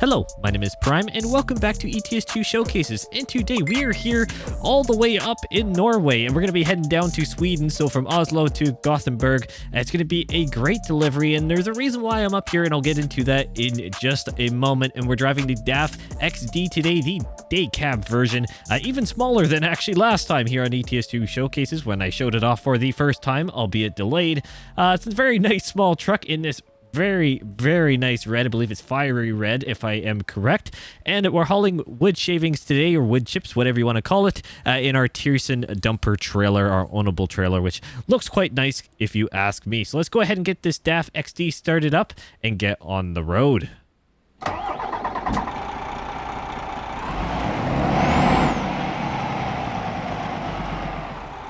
Hello, my name is Prime, and welcome back to ETS2 Showcases. And today we are here all the way up in Norway, and we're going to be heading down to Sweden. So from Oslo to Gothenburg, it's going to be a great delivery, and there's a reason why I'm up here, and I'll get into that in just a moment. And we're driving the DAF XD today, the day cab version, even smaller than actually last time here on ETS2 Showcases when I showed it off for the first time, albeit delayed. It's a very nice small truck in this very nice red. I believe it's fiery red, if I am correct. And we're hauling wood shavings today, or wood chips, whatever you want to call it, in our tirsan dumper trailer, our ownable trailer, which looks quite nice if you ask me. So let's go ahead and get this DAF XD started up and get on the road.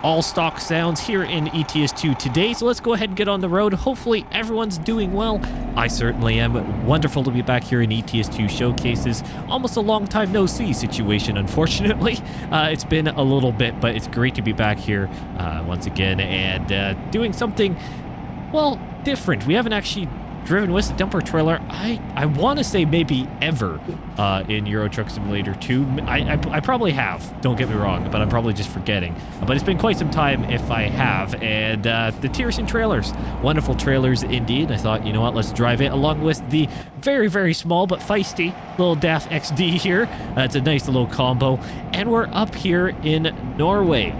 All stock sounds here in ETS2 today, so let's go ahead and get on the road. Hopefully everyone's doing well. I certainly am. Wonderful to be back here in ETS2 Showcases. Almost a long time no see situation, unfortunately. It's been a little bit, but it's great to be back here once again and doing something, well, different. We haven't actually driven with a dumper trailer, I want to say maybe ever in Euro Truck Simulator 2. I probably have, don't get me wrong, but I'm probably just forgetting. But it's been quite some time if I have. And the tirsan trailers, wonderful trailers indeed. I thought, you know what, let's drive it along with the very small but feisty little DAF XD here. It's a nice little combo. And we're up here in Norway.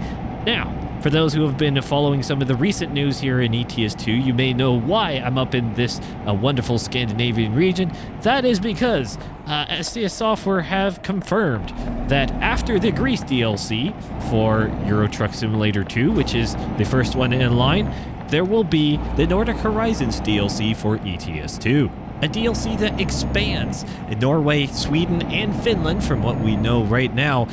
Now, for those who have been following some of the recent news here in ETS2, you may know why I'm up in this wonderful Scandinavian region. That is because STS Software have confirmed that after the Greece DLC for Euro Truck Simulator 2, which is the first one in line, there will be the Nordic Horizons DLC for ETS2. A DLC that expands in Norway, Sweden, and Finland from what we know right now.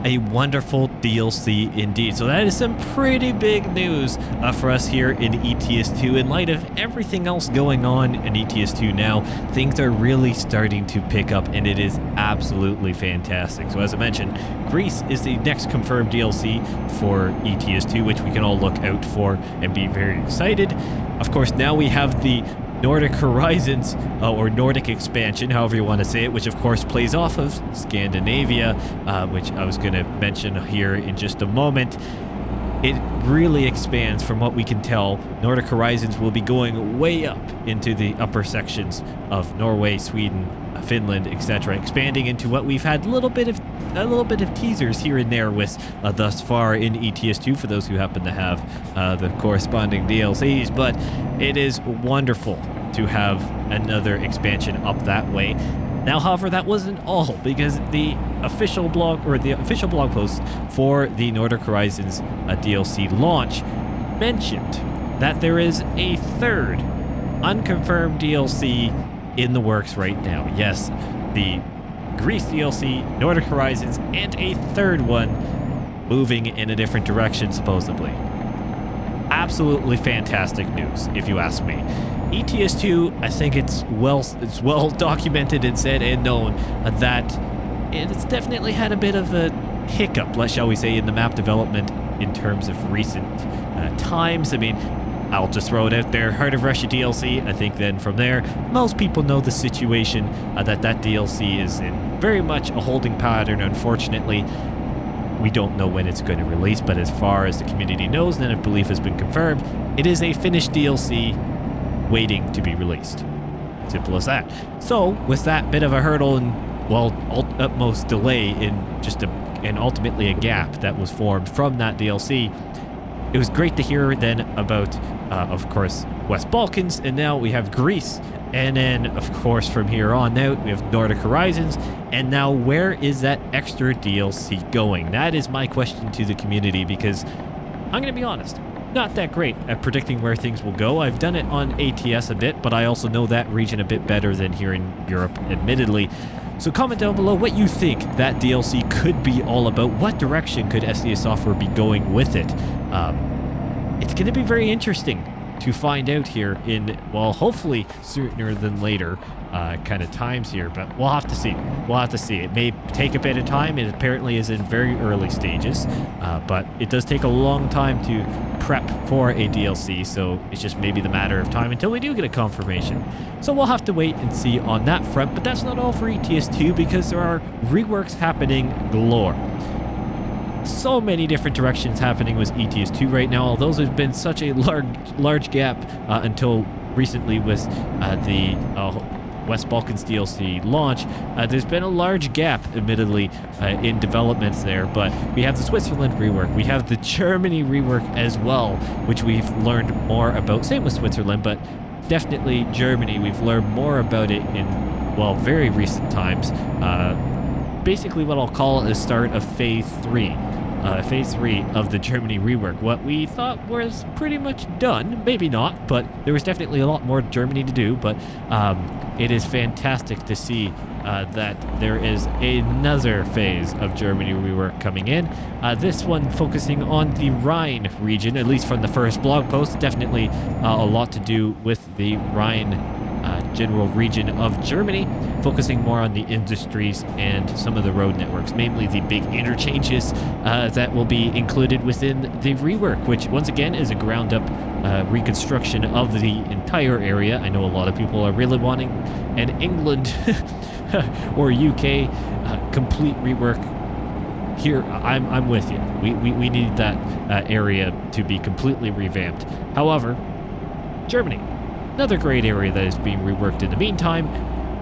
A wonderful DLC indeed. So that is some pretty big news for us here in ETS2. In light of everything else going on in ETS2 now, things are really starting to pick up, and it is absolutely fantastic. So as I mentioned, Greece is the next confirmed DLC for ETS2, which we can all look out for and be very excited. Of course, now we have the Nordic Horizons, or Nordic expansion, however you want to say it, which of course plays off of Scandinavia, which I was going to mention here in just a moment. It really expands from what we can tell. Nordic Horizons will be going way up into the upper sections of Norway, Sweden, Finland, etc., expanding into what we've had a little bit of teasers here and there with thus far in ETS2 for those who happen to have the corresponding DLCs. But it is wonderful to have another expansion up that way. Now, however, that wasn't all, because the official blog post for the Nordic Horizons DLC launch mentioned that there is a third unconfirmed DLC in the works right now. Yes, the Greece DLC, Nordic Horizons, and a third one moving in a different direction, supposedly. Absolutely fantastic news, if you ask me. ETS2, I think it's well documented and said and known that it's definitely had a bit of a hiccup, shall we say, in the map development in terms of recent times. I mean, I'll just throw it out there. Heart of Russia DLC, I think then from there, most people know the situation, that DLC is in very much a holding pattern, unfortunately. We don't know when it's going to release, but as far as the community knows, and I believe has been confirmed, it is a finished DLC waiting to be released. Simple as that. So, with that bit of a hurdle and, well, utmost delay in just and ultimately a gap that was formed from that DLC, it was great to hear then about, of course, West Balkans, and now we have Greece. And then, of course, from here on out, we have Nordic Horizons. And now, where is that extra DLC going? That is my question to the community, because I'm going to be honest, not that great at predicting where things will go. I've done it on ATS a bit, but I also know that region a bit better than here in Europe, admittedly. So comment down below what you think that DLC could be all about. What direction could STS Software be going with it? It's going to be very interesting. to find out here in, well, hopefully sooner than later kind of times here, but we'll have to see. We'll have to see. It may take a bit of time. It apparently is in very early stages, but it does take a long time to prep for a DLC, so it's just maybe the matter of time until we do get a confirmation. So we'll have to wait and see on that front, but that's not all for ETS2 because there are reworks happening galore. So many different directions happening with ETS2 right now, although there's been such a large gap until recently with the West Balkans DLC launch. There's been a large gap, admittedly, in developments there, but we have the Switzerland rework. We have the Germany rework as well, which we've learned more about. Same with Switzerland, but definitely Germany. We've learned more about it in, well, very recent times. Basically what I'll call the start of Phase 3. Phase 3 of the Germany rework. What we thought was pretty much done, maybe not, but there was definitely a lot more Germany to do, but it is fantastic to see that there is another phase of Germany rework coming in. This one focusing on the Rhine region, at least from the first blog post. Definitely a lot to do with the Rhine general region of Germany, focusing more on the industries and some of the road networks, mainly the big interchanges that will be included within the rework, which once again is a ground up reconstruction of the entire area. I know a lot of people are really wanting an England or UK complete rework. Here, I'm with you. We need that area to be completely revamped. However, Germany, another great area that is being reworked in the meantime.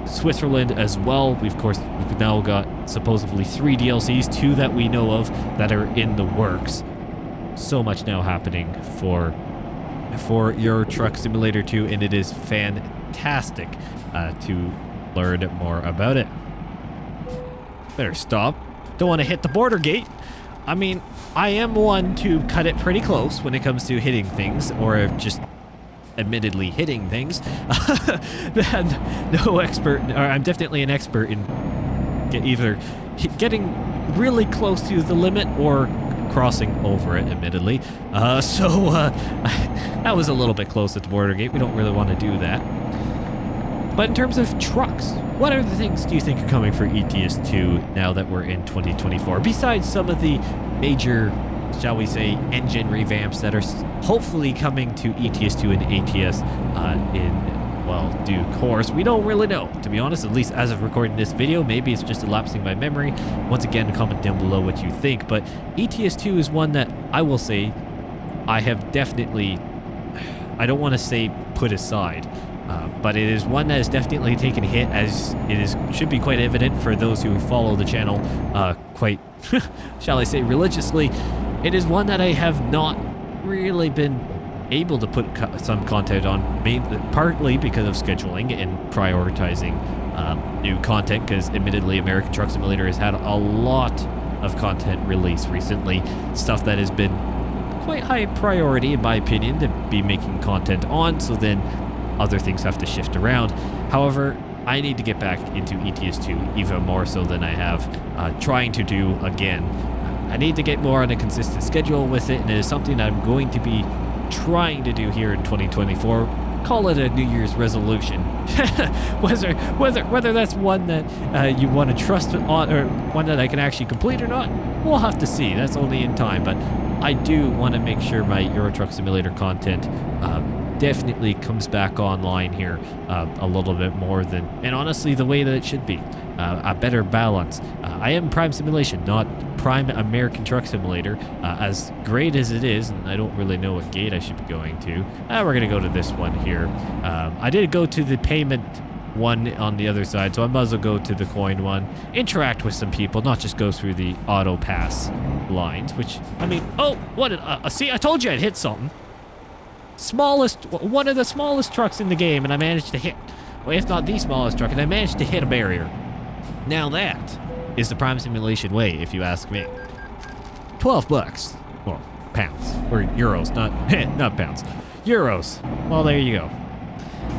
Switzerland as well. We've now got supposedly 3 DLCs, 2 that we know of that are in the works. So much now happening for Euro Truck Simulator 2, and it is fantastic to learn more about it. Better stop. Don't want to hit the border gate. I mean, I am one to cut it pretty close when it comes to hitting things, or just admittedly hitting things. No expert, or I'm definitely an expert in either getting really close to the limit or crossing over it, admittedly. So that was a little bit close at the border gate. We don't really want to do that. But in terms of trucks, what other things do you think are coming for ETS2 now that we're in 2024? Besides some of the major, shall we say, engine revamps that are hopefully coming to ETS2 and ATS in, well, due course. We don't really know, to be honest, at least as of recording this video. Maybe it's just elapsing my memory. Once again, comment down below what you think. But ETS2 is one that I will say I have definitely, I don't want to say put aside, but it is one that has definitely taken a hit, as it should be quite evident for those who follow the channel quite, shall I say, religiously. It is one that I have not really been able to put some content on, partly because of scheduling and prioritizing new content, because admittedly American Truck Simulator has had a lot of content released recently, stuff that has been quite high priority in my opinion to be making content on, so then other things have to shift around. However, I need to get back into ETS2 even more so than I have trying to do again. I need to get more on a consistent schedule with it, and it is something that I'm going to be trying to do here in 2024. Call it a New Year's resolution. whether that's one that you want to trust on, or one that I can actually complete or not, we'll have to see. That's only in time, but I do want to make sure my Euro Truck Simulator content definitely comes back online here a little bit more than, and honestly, the way that it should be. A better balance. I am Prime Simulation, not Prime American Truck Simulator. As great as it is, and I don't really know what gate I should be going to. We're going to go to this one here. I did go to the payment one on the other side, so I might as well go to the coin one. Interact with some people, not just go through the auto pass lines, which, I mean, oh, what did, see, I told you I'd hit something. One of the smallest trucks in the game, and I managed to hit, well, if not the smallest truck, and I managed to hit a barrier. Now that is the Prime Simulation way, if you ask me. 12 bucks. Well, pounds. Or euros, not pounds. Euros. Well, there you go.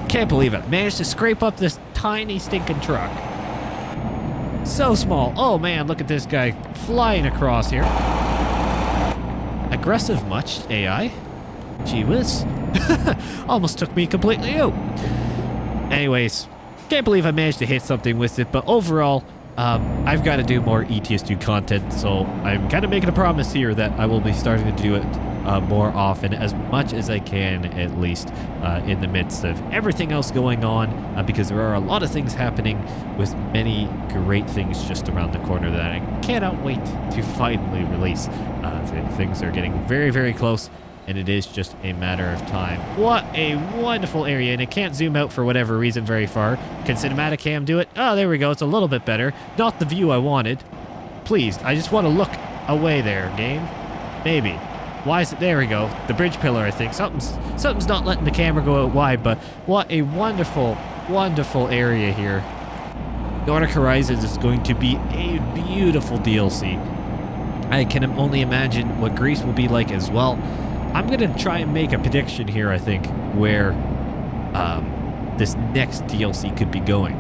Can't believe it. Managed to scrape up this tiny stinking truck. So small. Oh man, look at this guy flying across here. Aggressive much, AI? Gee whiz. Almost took me completely out. Anyways, can't believe I managed to hit something with it, but overall, I've got to do more ETS2 content, so I'm kind of making a promise here that I will be starting to do it more often, as much as I can, at least, in the midst of everything else going on, because there are a lot of things happening with many great things just around the corner that I cannot wait to finally release. Things are getting very, very close, and it is just a matter of time. What a wonderful area, and it can't zoom out for whatever reason very far. Can Cinematic Cam do it? Oh, there we go. It's a little bit better. Not the view I wanted. Please, I just want to look away there, game. Maybe. Why is it? There we go. The bridge pillar, I think. Something's not letting the camera go out wide, but what a wonderful, wonderful area here. Nordic Horizons is going to be a beautiful DLC. I can only imagine what Greece will be like as well. I'm going to try and make a prediction here, I think, where this next DLC could be going.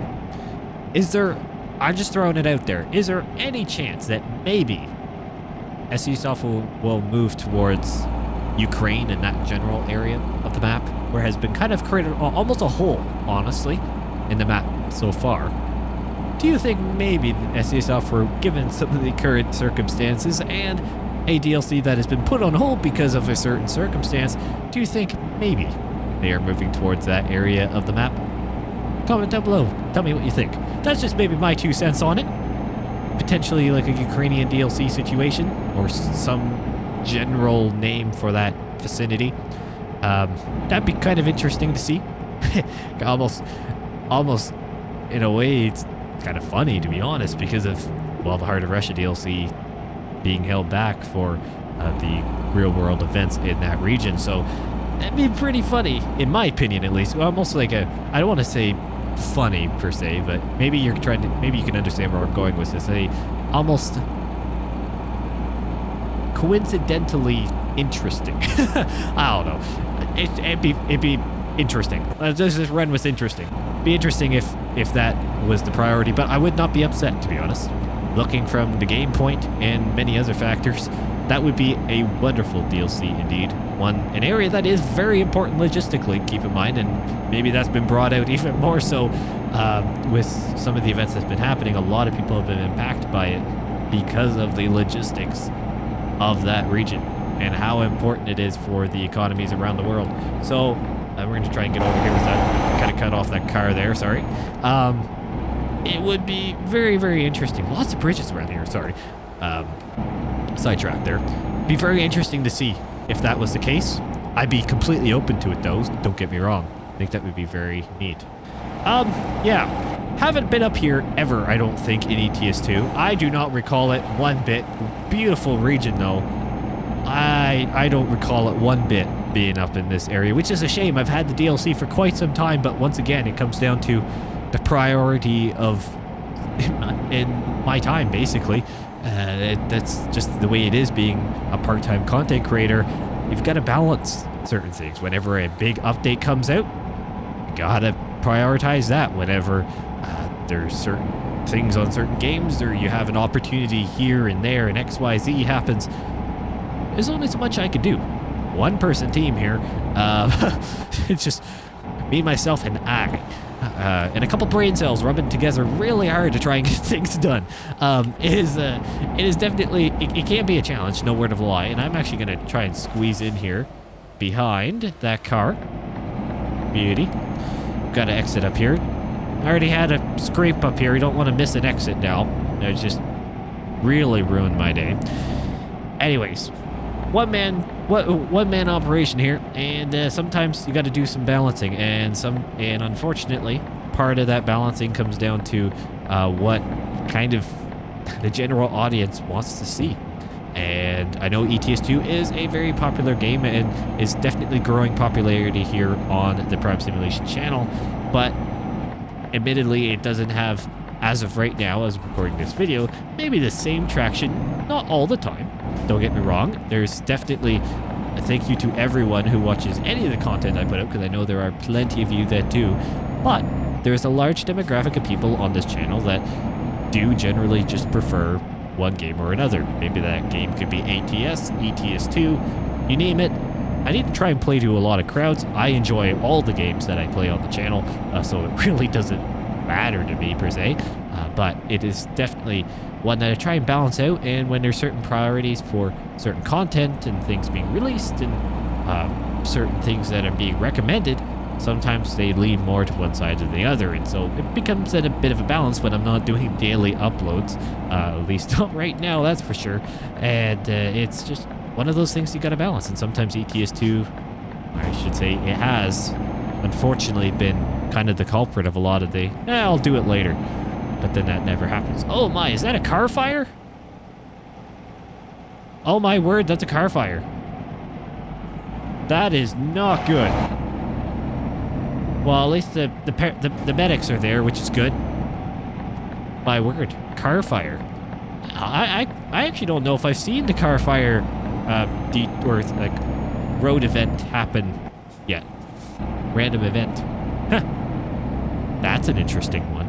I'm just throwing it out there, is there any chance that maybe SESoft will move towards Ukraine and that general area of the map, where it has been kind of created almost a hole, honestly, in the map so far? Do you think maybe SESoft were given some of the current circumstances and a DLC that has been put on hold because of a certain circumstance, do you think maybe they are moving towards that area of the map? Comment down below. Tell me what you think. That's just maybe my 2 cents on it. Potentially like a Ukrainian DLC situation or some general name for that vicinity. That'd be kind of interesting to see. almost in a way, it's kind of funny, to be honest, because of, well, the Heart of Russia DLC being held back for the real world events in that region. So that'd be pretty funny, in my opinion, at least. Almost like I don't want to say funny per se, but maybe you can understand where I'm going with this. Almost coincidentally interesting. I don't know. It'd be interesting. Let's just run with interesting. Be interesting if that was the priority, but I would not be upset, to be honest. Looking from the game point and many other factors, that would be a wonderful DLC indeed. An area that is very important logistically, keep in mind, and maybe that's been brought out even more so with some of the events that's been happening. A lot of people have been impacted by it because of the logistics of that region and how important it is for the economies around the world. So we're going to try and get over here with that. Kind of cut off that car there, sorry. It would be very, very interesting. Lots of bridges around here, sorry. Sidetrack there. Be very interesting to see if that was the case. I'd be completely open to it, though. Don't get me wrong. I think that would be very neat. Yeah. Haven't been up here ever, I don't think, in ETS2. I do not recall it one bit. Beautiful region, though. I don't recall it one bit being up in this area, which is a shame. I've had the DLC for quite some time, but once again, it comes down to the priority of in my time, basically. That's just the way it is being a part-time content creator. You've got to balance certain things. Whenever a big update comes out, you gotta prioritize that. Whenever there's certain things on certain games, or you have an opportunity here and there, and XYZ happens, there's only so much I could do. One-person team here. It's just me, myself, and I. And a couple brain cells rubbing together really hard to try and get things done. It is definitely, it can be a challenge, no word of a lie, and I'm actually going to try and squeeze in here behind that car. Beauty. Got to exit up here. I already had a scrape up here. You don't want to miss an exit now. It just really ruined my day. Anyways, one man operation here, and sometimes you got to do some balancing, and unfortunately, part of that balancing comes down to what kind of the general audience wants to see. And I know ETS2 is a very popular game and is definitely growing popularity here on the Prime Simulation channel, but admittedly, it doesn't have, as of right now, as I'm recording this video, maybe the same traction, not all the time. Don't get me wrong, there's definitely a thank you to everyone who watches any of the content I put out, because I know there are plenty of you that do, but there's a large demographic of people on this channel that do generally just prefer one game or another. Maybe that game could be ATS, ETS2, you name it. I need to try and play to a lot of crowds. I enjoy all the games that I play on the channel, so it really doesn't matter to me per se, but it is definitely one that I try and balance out. And when there's certain priorities for certain content and things being released and certain things that are being recommended, sometimes they lean more to one side than the other, and so it becomes at a bit of a balance when I'm not doing daily uploads, at least not right now, that's for sure. And it's just one of those things you gotta balance, and sometimes ETS2, I should say, it has unfortunately been kind of the culprit of a lot of the, I'll do it later, but then that never happens. Oh my, is that a car fire? Oh my word, that's a car fire. That is not good. Well, at least the medics are there, which is good. My word, car fire. I actually don't know if I've seen the car fire or like road event happen yet. Random event. Huh. That's an interesting one.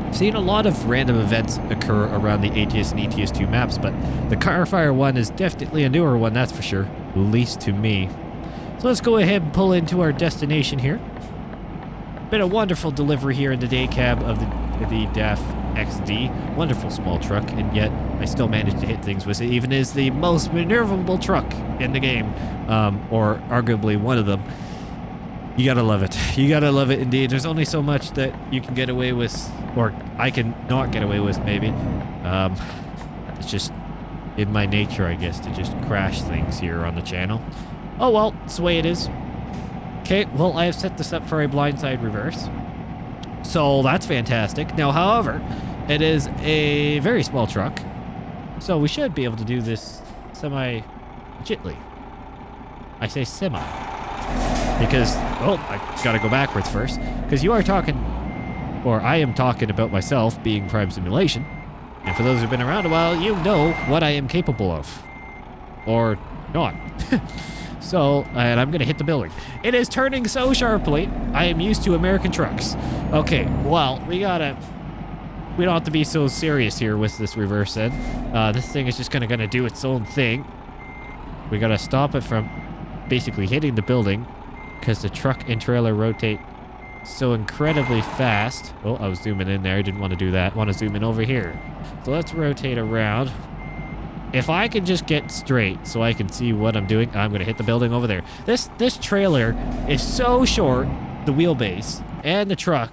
I've seen a lot of random events occur around the ATS and ETS2 maps, but the car fire one is definitely a newer one, that's for sure. At least to me. So let's go ahead and pull into our destination here. Been a wonderful delivery here in the day cab of the DAF XD. Wonderful small truck, and yet I still managed to hit things with it, even as the most maneuverable truck in the game, or arguably one of them. You gotta love it. You gotta love it indeed. There's only so much that you can get away with, or I can not get away with, maybe. It's just in my nature, I guess, to just crash things here on the channel. Oh well, it's the way it is. Okay, well, I have set this up for a blindside reverse. So that's fantastic. Now, however, it is a very small truck, so we should be able to do this semi-legitly. I say semi. Because, well, I gotta go backwards first. Because you are talking, or I am talking about myself being Prime Simulation. And for those who've been around a while, you know what I am capable of. Or not. So, and I'm gonna hit the building. It is turning so sharply. I am used to American trucks. Okay, well, we don't have to be so serious here with this reverse end. This thing is just gonna do its own thing. We gotta stop it from basically hitting the building, because the truck and trailer rotate so incredibly fast. Oh, I was zooming in there. I didn't want to do that. I want to zoom in over here. So let's rotate around. If I can just get straight so I can see what I'm doing, I'm going to hit the building over there. This trailer is so short, the wheelbase, and the truck,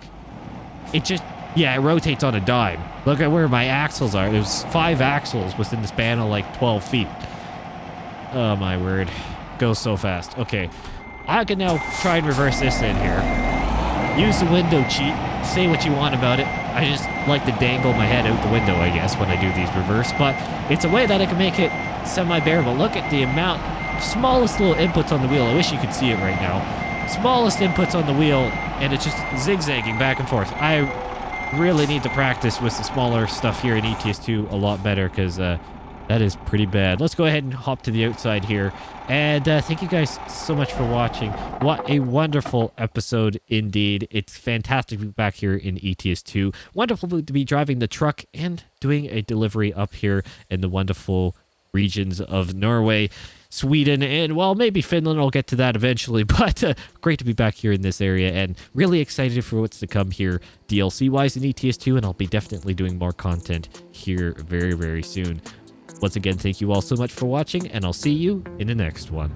it just, yeah, it rotates on a dime. Look at where my axles are. There's 5 axles within the span of like 12 feet. Oh my word. Goes so fast. Okay. I can now try and reverse this in here. Use the window cheat. Say what you want about it. I just like to dangle my head out the window, I guess, when I do these reverse. But it's a way that I can make it semi-bearable. Look at the amount, smallest little inputs on the wheel. I wish you could see it right now. Smallest inputs on the wheel, and it's just zigzagging back and forth. I really need to practice with the smaller stuff here in ETS2 a lot better, because that is pretty bad. Let's go ahead and hop to the outside here. And thank you guys so much for watching. What a wonderful episode indeed. It's fantastic to be back here in ETS2. Wonderful to be driving the truck and doing a delivery up here in the wonderful regions of Norway, Sweden, and well, maybe Finland. I'll get to that eventually, but great to be back here in this area and really excited for what's to come here DLC-wise in ETS2, and I'll be definitely doing more content here very, very soon. Once again, thank you all so much for watching, and I'll see you in the next one.